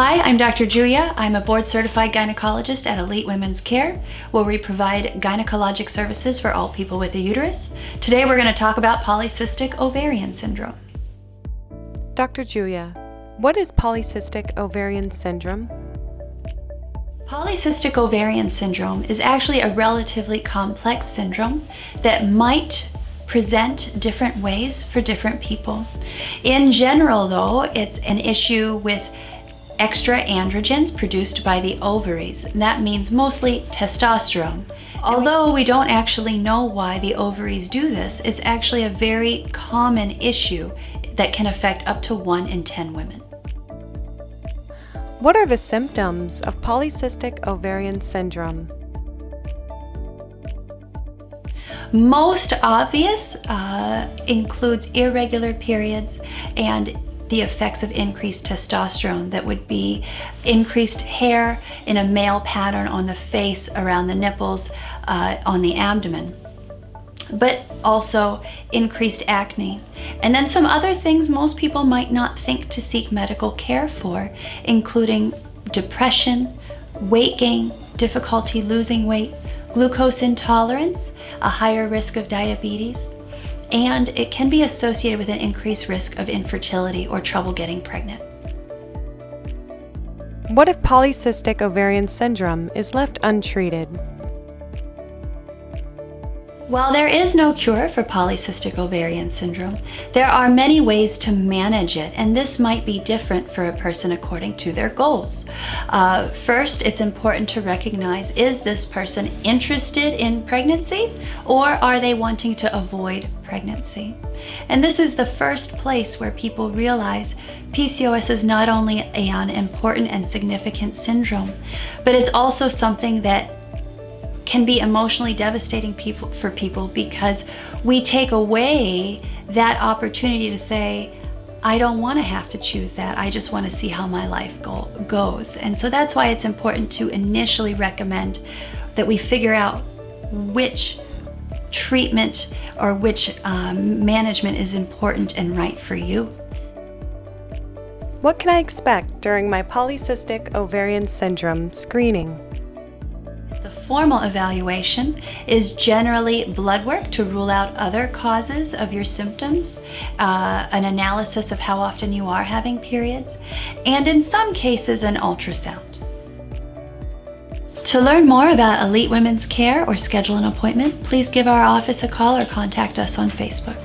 Hi, I'm Dr. Juyia. I'm a board-certified gynecologist at Elite Women's Care, where we provide gynecologic services for all people with a uterus. Today we're going to talk about polycystic ovarian syndrome. Dr. Juyia, what is polycystic ovarian syndrome? Polycystic ovarian syndrome is actually a relatively complex syndrome that might present different ways for different people. In general, though, it's an issue with extra androgens produced by the ovaries, and that means mostly testosterone. Although we don't actually know why the ovaries do this, it's actually a very common issue that can affect up to 1 in 10 women. What are the symptoms of polycystic ovarian syndrome? Most obvious includes irregular periods and the effects of increased testosterone. That would be increased hair in a male pattern on the face, around the nipples, on the abdomen, but also increased acne. And then some other things most people might not think to seek medical care for, including depression, weight gain, difficulty losing weight, glucose intolerance, a higher risk of diabetes, and it can be associated with an increased risk of infertility or trouble getting pregnant. What if polycystic ovarian syndrome is left untreated? While there is no cure for polycystic ovarian syndrome, there are many ways to manage it, and this might be different for a person according to their goals. First, it's important to recognize, is this person interested in pregnancy, or are they wanting to avoid pregnancy? And this is the first place where people realize PCOS is not only an important and significant syndrome, but it's also something that can be emotionally devastating for people, because we take away that opportunity to say, I don't want to have to choose that. I just want to see how my life goes. And so that's why it's important to initially recommend that we figure out which treatment or which management is important and right for you. What can I expect during my polycystic ovarian syndrome screening? The formal evaluation is generally blood work to rule out other causes of your symptoms, an analysis of how often you are having periods, and in some cases an ultrasound. To learn more about Elite Women's Care or schedule an appointment, please give our office a call or contact us on Facebook.